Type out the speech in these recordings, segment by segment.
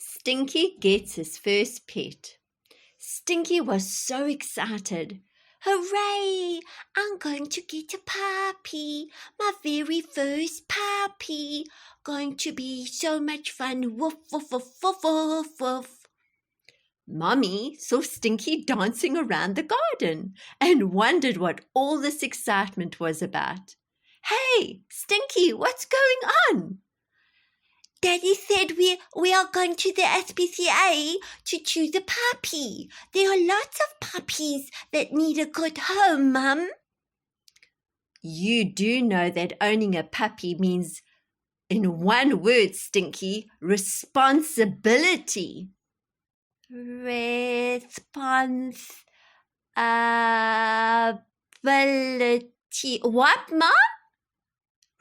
Stinky gets his first pet. Stinky was so excited. Hooray! I'm going to get a puppy, my very first puppy. Going to be so much fun. Woof, woof, woof, woof, woof, woof. Mommy saw Stinky dancing around the garden and wondered what all this excitement was about. Hey, Stinky, what's going on? Daddy said we are going to the SPCA to choose a puppy. There are lots of puppies that need a good home, Mum. You do know that owning a puppy means, in one word, Stinky, responsibility. Responsibility. What, Mom?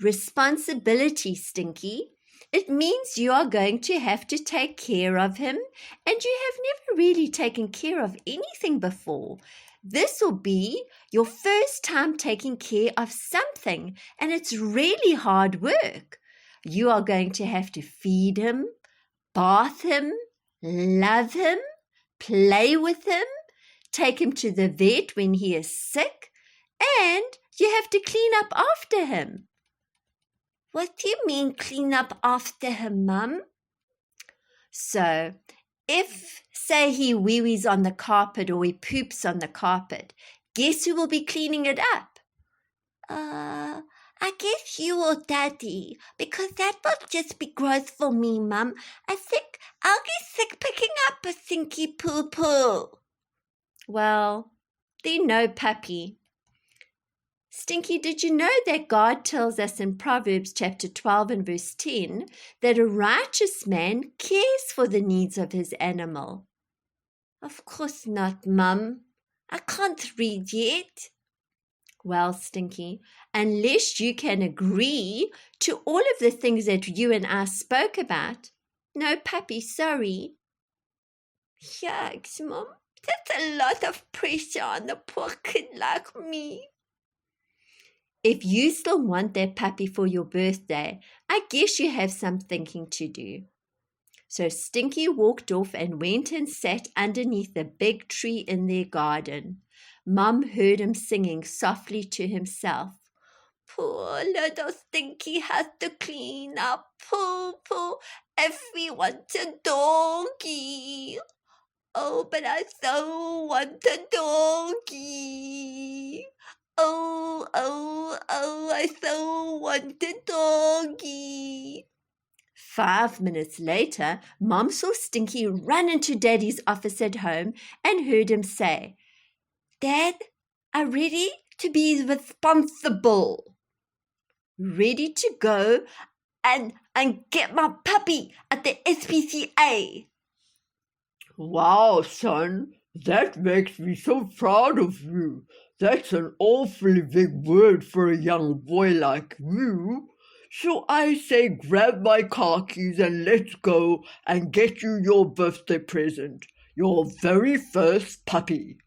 Responsibility, Stinky. It means you are going to have to take care of him, and you have never really taken care of anything before. This will be your first time taking care of something, and it's really hard work. You are going to have to feed him, bath him, love him, play with him, take him to the vet when he is sick, and you have to clean up after him. What do you mean clean up after him, Mum? So, if, say, he wee-wees on the carpet or he poops on the carpet, guess who will be cleaning it up? I guess you or Daddy, because that will just be gross for me, Mum. I think I'll get sick picking up a stinky poo-poo. Well, then no puppy. Stinky, did you know that God tells us in Proverbs chapter 12 and verse 10 that a righteous man cares for the needs of his animal? Of course not, Mum. I can't read yet. Well, Stinky, unless you can agree to all of the things that you and I spoke about, no puppy, sorry. Shucks, Mum. That's a lot of pressure on a poor kid like me. If you still want that puppy for your birthday, I guess you have some thinking to do. So Stinky walked off and went and sat underneath the big tree in their garden. Mum heard him singing softly to himself. Poor little Stinky has to clean up poo-poo if we want a doggy. Oh, but I so want a doggy. Oh, I so want a doggy. 5 minutes later, Mom saw Stinky run into Daddy's office at home and heard him say, Dad, I'm ready to be responsible. Ready to go and get my puppy at the SPCA. Wow, son, that makes me so proud of you. That's an awfully big word for a young boy like you. So I say grab my car keys and let's go and get you your birthday present, your very first puppy.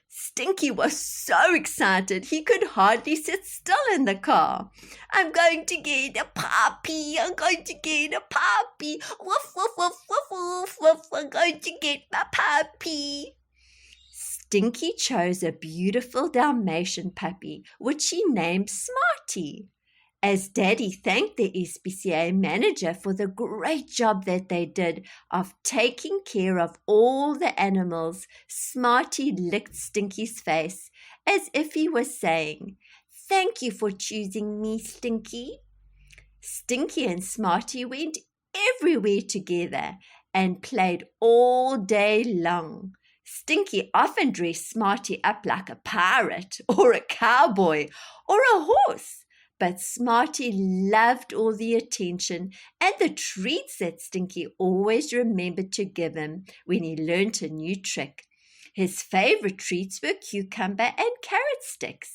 Stinky was so excited he could hardly sit still in the car. I'm going to get a puppy. I'm going to get a puppy. Woof, woof, woof, woof, woof, woof. I'm going to get my puppy. Stinky chose a beautiful Dalmatian puppy, which he named Smarty. As Daddy thanked the SPCA manager for the great job that they did of taking care of all the animals, Smarty licked Stinky's face as if he was saying, Thank you for choosing me, Stinky. Stinky and Smarty went everywhere together and played all day long. Stinky often dressed Smarty up like a pirate or a cowboy or a horse. But Smarty loved all the attention and the treats that Stinky always remembered to give him when he learnt a new trick. His favorite treats were cucumber and carrot sticks.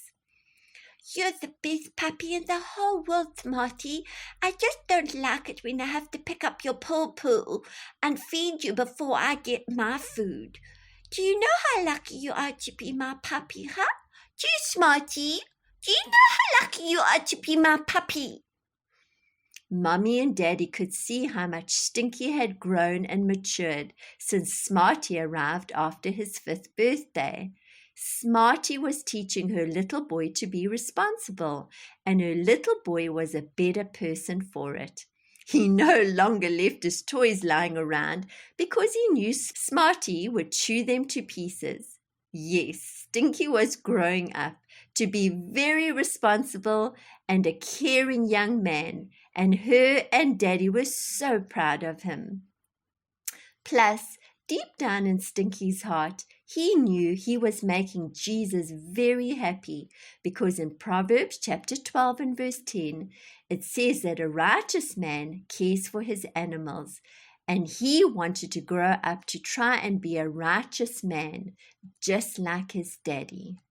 You're the best puppy in the whole world, Smarty. I just don't like it when I have to pick up your poo-poo and feed you before I get my food. Do you know how lucky you are to be my puppy, huh? Do you, Smarty? Do you know how lucky you are to be my puppy? Mummy and Daddy could see how much Stinky had grown and matured since Smarty arrived after his 5th birthday. Smarty was teaching her little boy to be responsible, and her little boy was a better person for it. He no longer left his toys lying around because he knew Smarty would chew them to pieces. Yes, Stinky was growing up to be very responsible and a caring young man, and her and Daddy were so proud of him. Plus, deep down in Stinky's heart, he knew he was making Jesus very happy because in Proverbs chapter 12 and verse 10, it says that a righteous man cares for his animals, and he wanted to grow up to try and be a righteous man, just like his daddy.